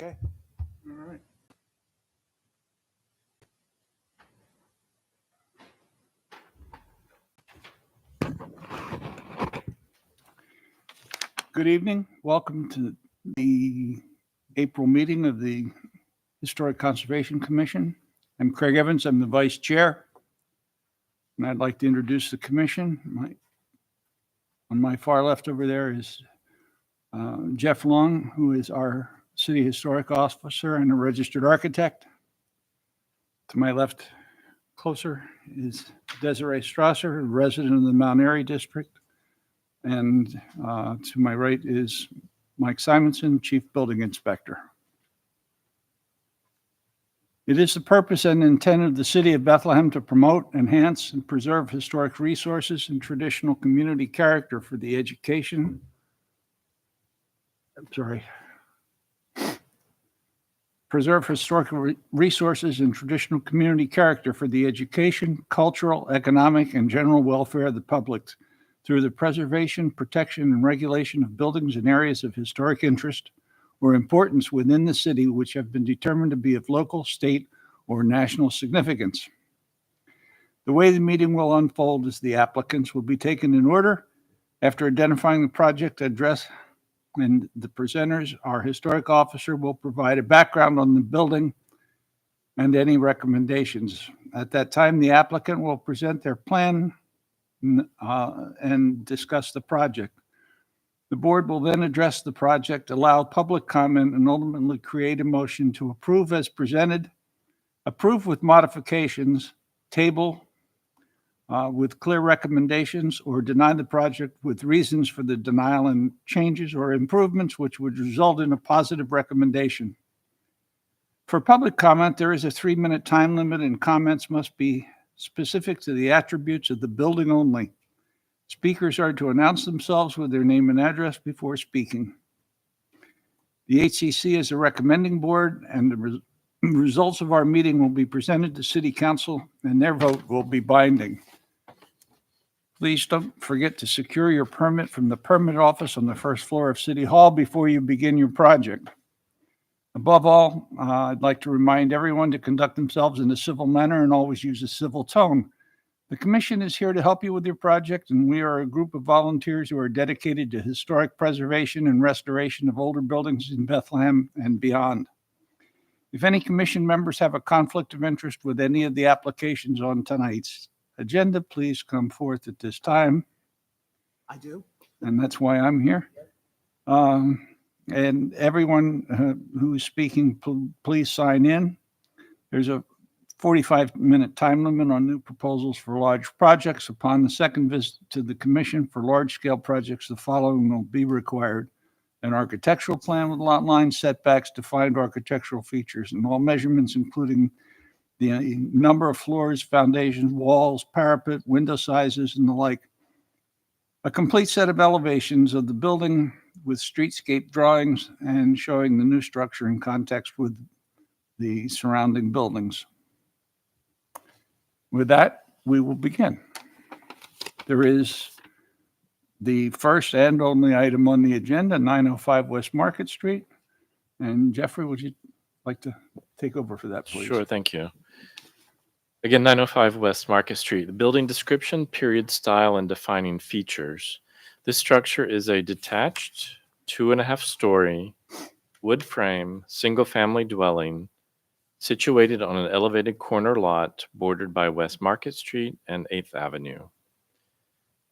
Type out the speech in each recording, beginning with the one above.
Okay. All right. Good evening. Welcome to the April meeting of the Historic Conservation Commission. I'm Craig Evans. I'm the vice chair. And I'd like to introduce the commission. On my far left over there is Jeff Long, who is our city historic officer and a registered architect. To my left, closer, is Desiree Strasser, a resident of the Mount Airy district. And to my right is Mike Simonson, Chief Building Inspector. It is the purpose and intent of the City of Bethlehem to promote, enhance, and preserve historic resources and traditional community character for the education. Preserve historic resources and traditional community character for the education, cultural, economic, and general welfare of the public through the preservation, protection, and regulation of buildings and areas of historic interest or importance within the city which have been determined to be of local, state, or national significance. The way the meeting will unfold is the applicants will be taken in order. After identifying the project address and the presenters, our historic officer will provide a background on the building and any recommendations. At that time, the applicant will present their plan and discuss the project. The board will then address the project, allow public comment, and ultimately create a motion to approve as presented, approve with modifications, table with clear recommendations, or deny the project with reasons for the denial and changes or improvements which would result in a positive recommendation. For public comment, there is a 3-minute time limit, and comments must be specific to the attributes of the building only. Speakers are to announce themselves with their name and address before speaking. The HCC is a recommending board, and the results of our meeting will be presented to City Council, and their vote will be binding. Please don't forget to secure your permit from the permit office on the first floor of City Hall before you begin your project. Above all, I'd like to remind everyone to conduct themselves in a civil manner and always use a civil tone. The commission is here to help you with your project, and we are a group of volunteers who are dedicated to historic preservation and restoration of older buildings in Bethlehem and beyond. If any commission members have a conflict of interest with any of the applications on tonight's agenda, please come forth at this time. I do. And that's why I'm here. And everyone who is speaking, please sign in. There's a 45-minute time limit on new proposals for large projects. Upon the second visit to the commission for large-scale projects, the following will be required: an architectural plan with lot lines, setbacks, defined architectural features, and all measurements, including the number of floors, foundations, walls, parapet, window sizes, and the like. A complete set of elevations of the building with streetscape drawings and showing the new structure in context with the surrounding buildings. With that, we will begin. There is the first and only item on the agenda, 905 West Market Street. And Jeffrey, would you like to take over for that, please? Sure, thank you. Again, 905 West Market Street. The building description, period style, and defining features. This structure is a detached 2.5-story wood frame single-family dwelling situated on an elevated corner lot bordered by West Market Street and 8th Avenue.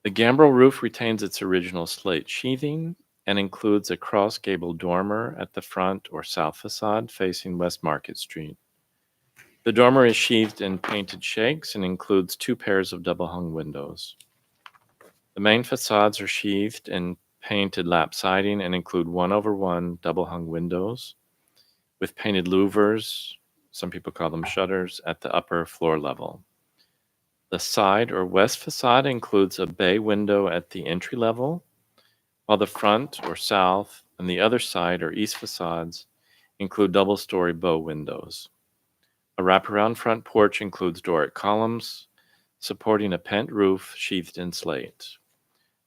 The gambrel roof retains its original slate sheathing and includes a cross-gable dormer at the front or south facade facing West Market Street. The dormer is sheathed in painted shakes and includes 2 pairs of double-hung windows. The main facades are sheathed in painted lap siding and include 1/1 double-hung windows with painted louvers, some people call them shutters, at the upper floor level. The side or west facade includes a bay window at the entry level, while the front or south and the other side or east facades include double-story bow windows. A wraparound front porch includes Doric columns supporting a pent roof sheathed in slate.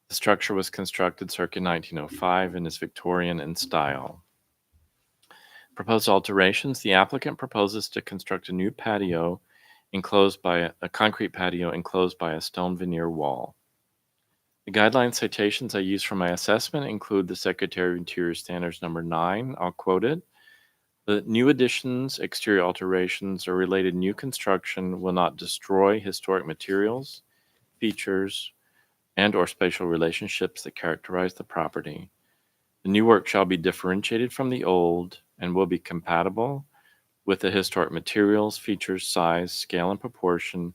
The structure was constructed circa 1905 and is Victorian in style. Proposed alterations, the applicant proposes to construct a new patio enclosed by a concrete patio enclosed by a stone veneer wall. The guideline citations I use for my assessment include the Secretary of Interior Standards number 9. I'll quote it. The new additions, exterior alterations, or related new construction will not destroy historic materials, features, and/or spatial relationships that characterize the property. The new work shall be differentiated from the old and will be compatible with the historic materials, features, size, scale, and proportion,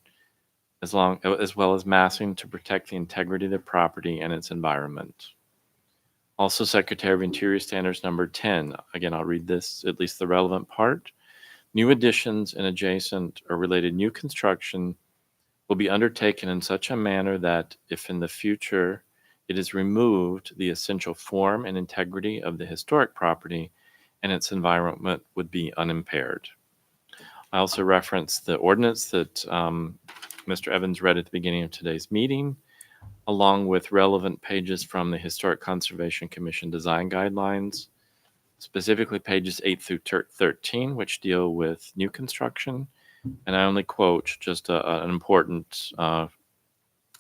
as well as massing to protect the integrity of the property and its environment. Also, Secretary of Interior Standards number 10. Again, I'll read this, at least the relevant part. New additions and adjacent or related new construction will be undertaken in such a manner that if in the future it is removed, the essential form and integrity of the historic property and its environment would be unimpaired. I also referenced the ordinance that Mr. Evans read at the beginning of today's meeting, along with relevant pages from the Historic Conservation Commission design guidelines, specifically pages 8 through 13, which deal with new construction. And I only quote just an important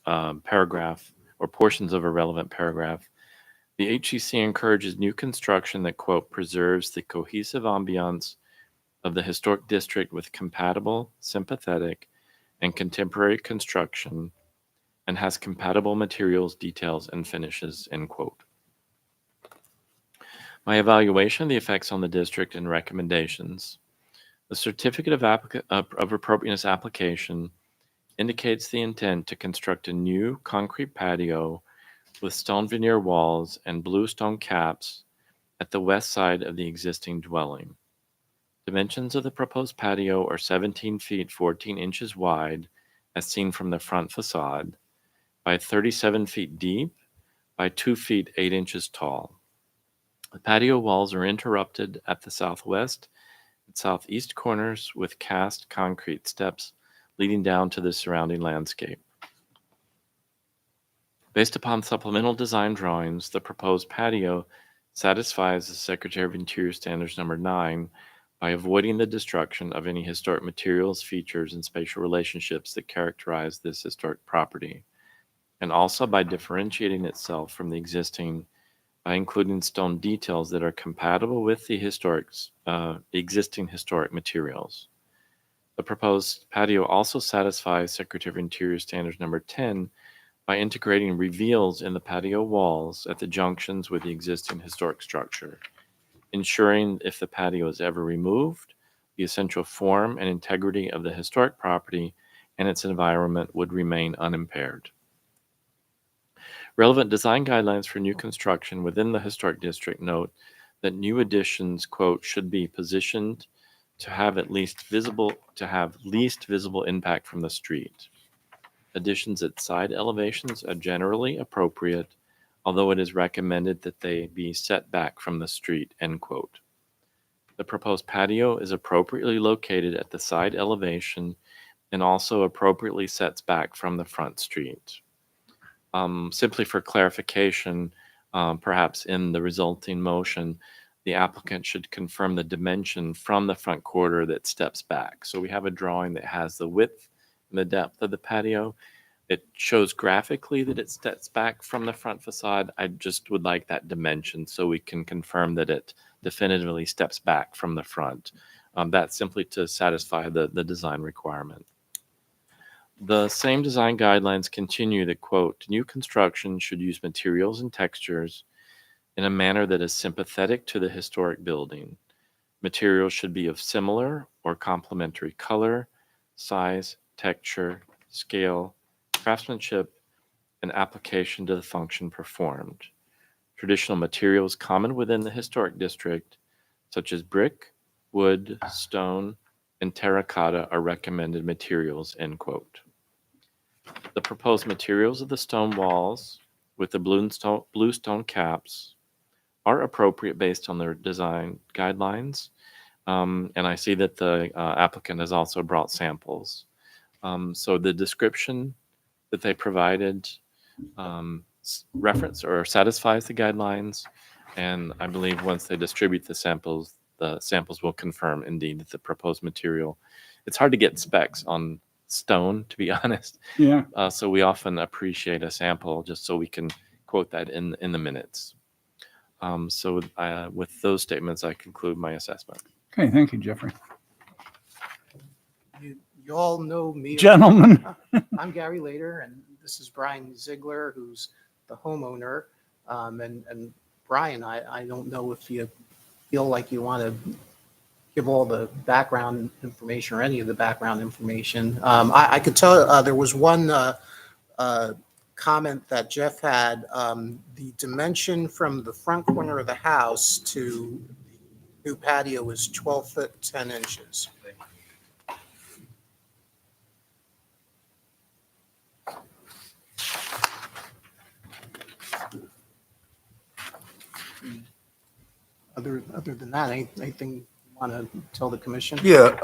paragraph or portions of a relevant paragraph. The HCC encourages new construction that, quote, preserves the cohesive ambiance of the historic district with compatible, sympathetic, and contemporary construction and has compatible materials, details, and finishes, end quote. My evaluation of the effects on the district and recommendations. The certificate of appropriateness application indicates the intent to construct a new concrete patio with stone veneer walls and blue stone caps at the west side of the existing dwelling. Dimensions of the proposed patio are 17 feet 14 inches wide, as seen from the front facade, by 37 feet deep, by 2 feet 8 inches tall. The patio walls are interrupted at the southwest and southeast corners with cast concrete steps leading down to the surrounding landscape. Based upon supplemental design drawings, the proposed patio satisfies the Secretary of Interior Standards number 9 by avoiding the destruction of any historic materials, features, and spatial relationships that characterize this historic property, and also by differentiating itself from the existing by including stone details that are compatible with the existing historic materials. The proposed patio also satisfies Secretary of Interior Standards number 10 by integrating reveals in the patio walls at the junctions with the existing historic structure, ensuring if the patio is ever removed, the essential form and integrity of the historic property and its environment would remain unimpaired. Relevant design guidelines for new construction within the historic district note that new additions, quote, should be positioned to have least visible impact from the street. Additions at side elevations are generally appropriate, although it is recommended that they be set back from the street, end quote. The proposed patio is appropriately located at the side elevation and also appropriately sets back from the front street. Simply for clarification, perhaps in the resulting motion, the applicant should confirm the dimension from the front quarter that steps back. So we have a drawing that has the width and the depth of the patio. It shows graphically that it steps back from the front facade. I just would like that dimension so we can confirm that it definitively steps back from the front. That's simply to satisfy the design requirement. The same design guidelines continue that, quote, new construction should use materials and textures in a manner that is sympathetic to the historic building. Materials should be of similar or complementary color, size, texture, scale, craftsmanship, and application to the function performed. Traditional materials common within the historic district, such as brick, wood, stone, and terracotta are recommended materials, end quote. The proposed materials of the stone walls with the blue stone caps are appropriate based on their design guidelines. And I see that the applicant has also brought samples. So the description that they provided reference or satisfies the guidelines. And I believe once they distribute the samples, the samples will confirm indeed that the proposed material. It's hard to get specs on stone, to be honest. Yeah. So we often appreciate a sample just so we can quote that in the minutes. So with those statements, I conclude my assessment. Okay, thank you, Jeffrey. You all know me. Gentlemen. I'm Gary Lader, and this is Brian Ziegler, who's the homeowner. And Brian, I don't know if you feel like you want to give all the background information or any of the background information. I could tell there was one comment that Jeff had. The dimension from the front corner of the house to the new patio is 12 foot 10 inches. Other than that, anything you want to tell the commission? Yeah,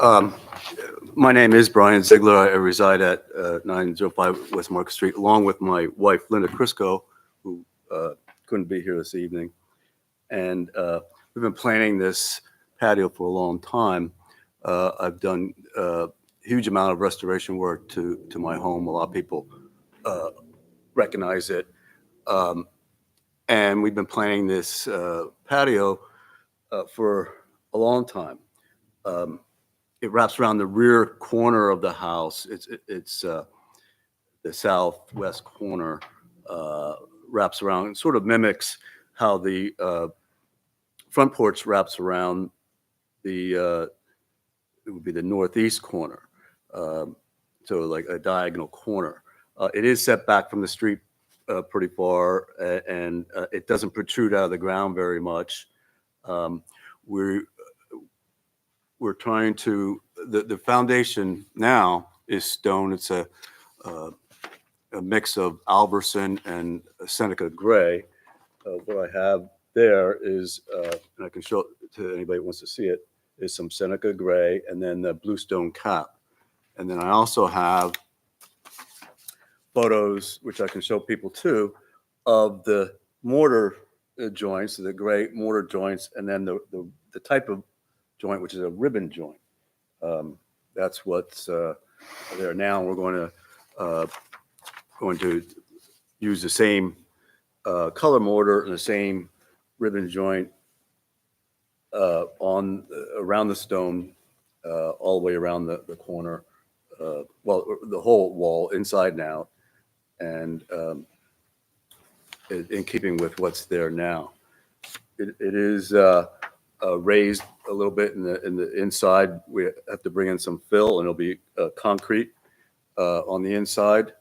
my name is Brian Ziegler. I reside at 905 West Market Street, along with my wife, Linda Crisco, who couldn't be here this evening. And we've been planning this patio for a long time. I've done a huge amount of restoration work to my home. A lot of people recognize it. And we've been planning this patio for a long time. It wraps around the rear corner of the house. It's the southwest corner, wraps around and sort of mimics how the front porch wraps around it would be the northeast corner. So like a diagonal corner. It is set back from the street pretty far, and it doesn't protrude out of the ground very much. We're trying to, the foundation now is stone. It's a mix of Alverson and Seneca gray. What I have there is, and I can show it to anybody who wants to see it, is some Seneca gray and then the bluestone cap. And then I also have photos, which I can show people too, of the mortar joints, the gray mortar joints, and then the type of joint, which is a ribbon joint. That's what's there now. We're going to use the same color mortar and the same ribbon joint around the stone, all the way around the corner. Well, the whole wall, inside and out, and in keeping with what's there now. It is raised a little bit in the inside. We have to bring in some fill, and it'll be concrete on the inside.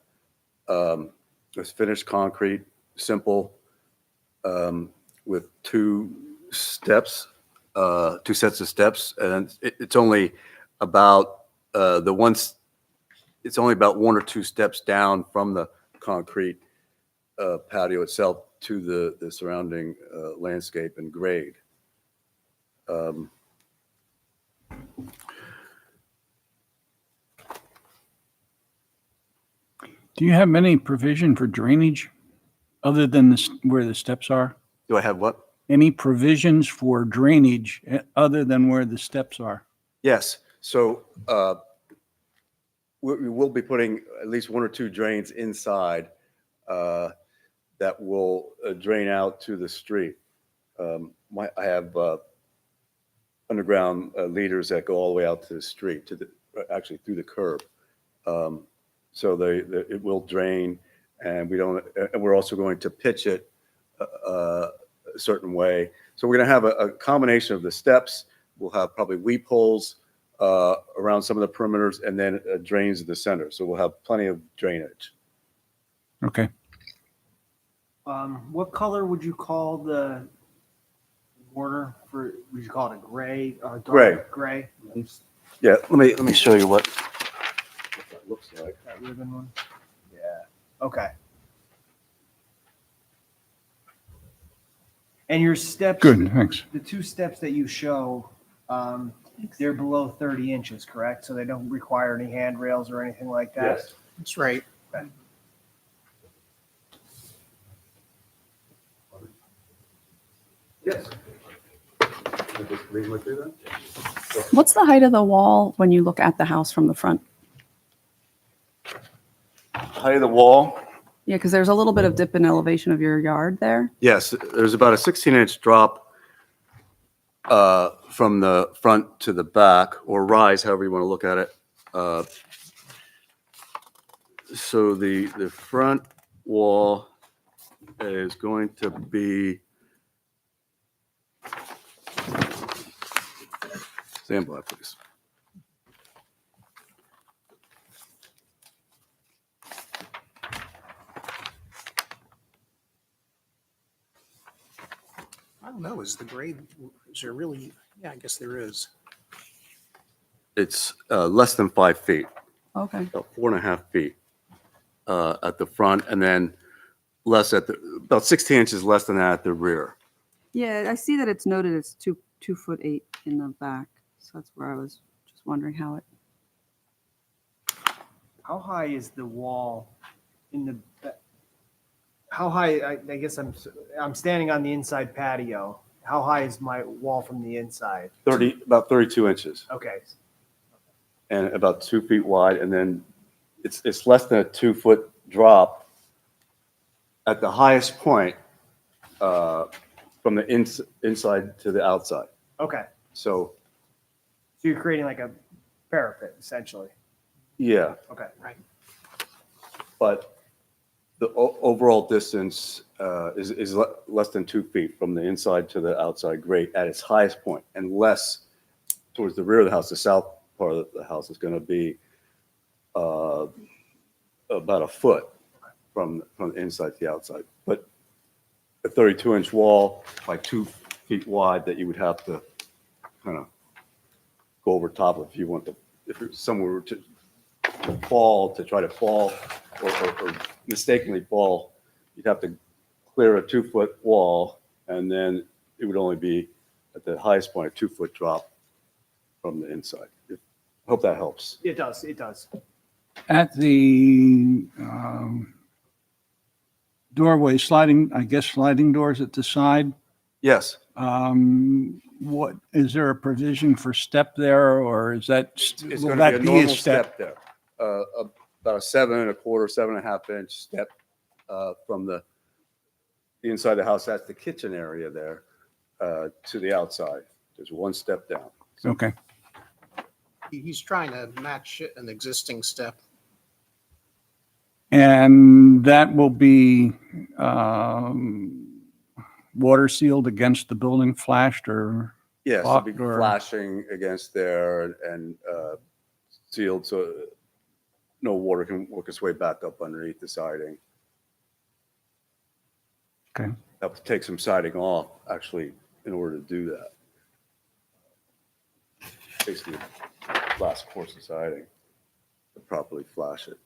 It's finished concrete, simple, with two steps, two sets of steps, and it's only about it's only about one or two steps down from the concrete patio itself to the surrounding landscape and grade. Do you have any provision for drainage other than this, where the steps are? Do I have what? Any provisions for drainage other than where the steps are? Yes. So we will be putting at least one or two drains inside that will drain out to the street. I have underground leaders that go all the way out to the street, actually through the curb. So it will drain, and we're also going to pitch it a certain way. So we're going to have a combination of the steps. We'll have probably weep holes around some of the perimeters, and then drains in the center. So we'll have plenty of drainage. Okay. What color would you call the mortar for? Would you call it a gray? Dark Gray. Gray. Yeah. Let me show you what that looks like. That ribbon one. Yeah. Okay. And your steps. Good, thanks. The two steps that you show, they're below 30 inches, correct? So they don't require any handrails or anything like that. Yes. That's right. Yes. just leave with you then? What's the height of the wall when you look at the house from the front? Height of the wall? Yeah, because there's a little bit of dip in elevation of your yard there. Yes, there's about a 16-inch drop from the front to the back, or rise, however you want to look at it. So the front wall is going to be, stand by, please. I don't know, is the grade, is there really, yeah, I guess there is. It's less than 5 feet, Okay. about 4.5 feet at the front, and then less at the, about 16 inches less than that at the rear. Yeah, I see that it's noted it's 2'8" in the back. So that's where I was just wondering how it. How high is the wall in the, how high, I guess I'm standing on the inside patio. How high is my wall from the inside? About 32 inches. Okay, And about 2 feet wide, and then it's less than a 2-foot drop at the highest point from the inside to the outside. okay. So, So you're creating like a parapet essentially. yeah, Okay. Right. but the overall distance is less than 2 feet from the inside to the outside grade at its highest point, and less towards the rear of the house. The south part of the house is going to be about a foot from the inside to the outside. But a 32-inch wall, like 2 feet wide, that you would have to kind of go over top of if you want to, if someone were to fall, to try to fall or mistakenly fall, you'd have to clear a 2-foot wall, and then it would only be at the highest point, a 2-foot drop from the inside. I hope that helps. It does, it does. At the doorway, sliding doors at the side, Yes, what, is there a provision for step there, or is that, it's will going to be that a be a normal step? step there. About a 7.25, 7.5 inch step from the inside of the house. That's the kitchen area there to the outside. There's one step down. Okay, He's trying to match an existing step. and that will be water sealed against the building, flashed, or, Yes, it'll be Locked or- flashing against there and sealed so no water can work its way back up underneath the siding. okay. Have to take some siding off, actually, in order to do that. Basically, last course of siding to properly flash it. Is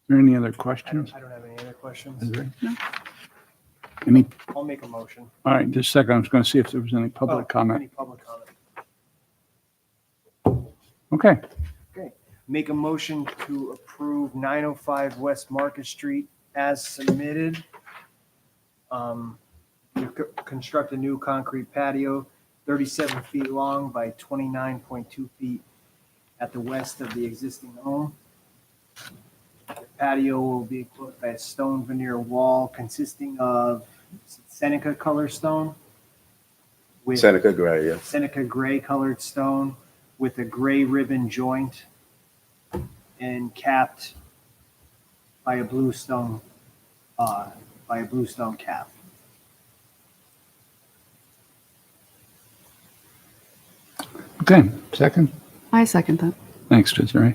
there any other I questions? don't have any other Is questions. there? Any, I'll make a motion. all right, just a second, I was going to see if there was any Oh, public comment. Any public comment? Okay, Okay. Make a motion to approve 905 West Market Street as submitted. Construct a new concrete patio, 37 feet long by 29.2 feet at the west of the existing home. The patio will be enclosed by a stone veneer wall consisting of Seneca color stone with Seneca Gray, yes. Seneca gray colored stone with a gray ribbon joint and capped by a blue stone cap. okay, second. I second that. Thanks, Desiree.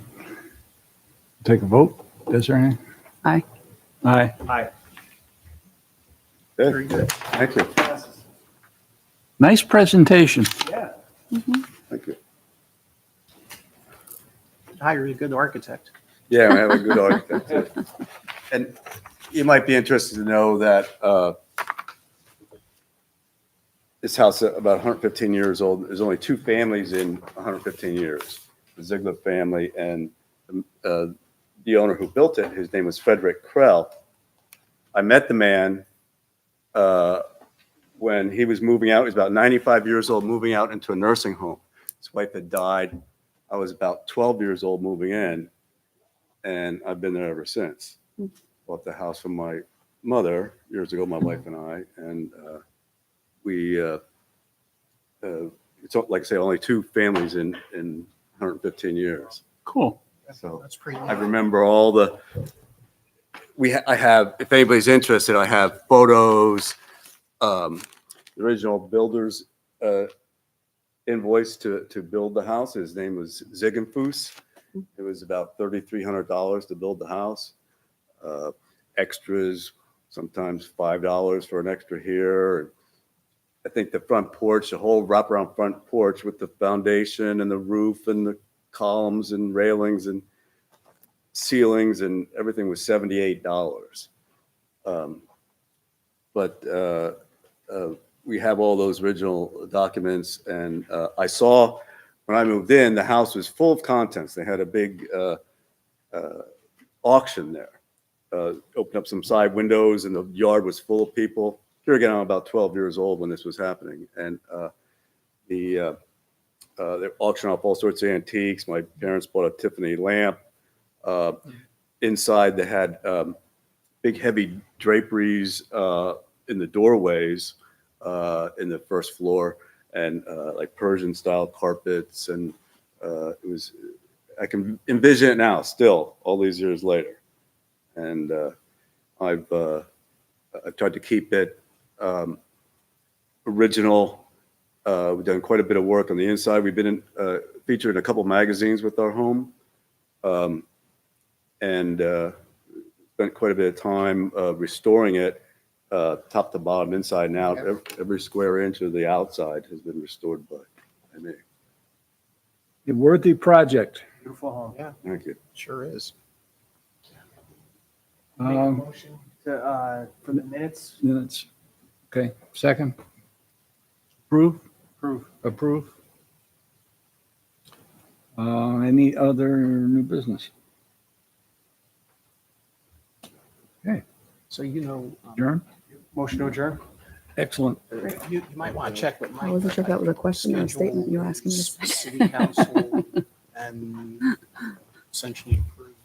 Take a vote, Desiree? Aye. Aye. Aye. Very good. Thank you. Nice presentation. Yeah. Thank you. Hire a good architect. Yeah, we have a good architect. too. And you might be interested to know that this house is about 115 years old. There's only 2 families in 115 years. The Ziegler family and the owner who built it, his name was Frederick Krell. I met the man when he was moving out. He was about 95 years old, moving out into a nursing home. His wife had died. I was about 12 years old moving in, and I've been there ever since. Bought the house from my mother years ago, my wife and I, and it's like I say, only 2 families in 115 years. Cool. So That's pretty I neat. remember all the, I have, if anybody's interested, I have photos, the original builder's invoice to build the house. His name was Ziegenfuss. It was about $3,300 to build the house. Extras, sometimes $5 for an extra here. I think the front porch, the whole wraparound front porch with the foundation and the roof and the columns and railings and ceilings and everything was $78. But we have all those original documents, and I saw when I moved in, the house was full of contents. They had a big auction there. Opened up some side windows, and the yard was full of people. Here again, I'm about 12 years old when this was happening, and they auctioned off all sorts of antiques. My parents bought a Tiffany lamp. Inside, they had big, heavy draperies in the doorways in the first floor, and like Persian-style carpets. And it was, I can envision it now, still, all these years later. And I've tried to keep it original. We've done quite a bit of work on the inside. We've been featured in a couple magazines with our home, and spent quite a bit of time restoring it, top to bottom, inside and out. Every square inch of the outside has been restored by me. A worthy project. Beautiful home. Yeah, Thank you. sure is. Make a Um, motion to, for the minutes, Minutes. Okay, second. Approve? approve. Approve. Any other new business? Okay, So, you know, adjourn. Motion to adjourn? Excellent. you might want to check with Mike. I wasn't sure if that was a question or a statement you were asking me to Schedule say. City council and essentially approves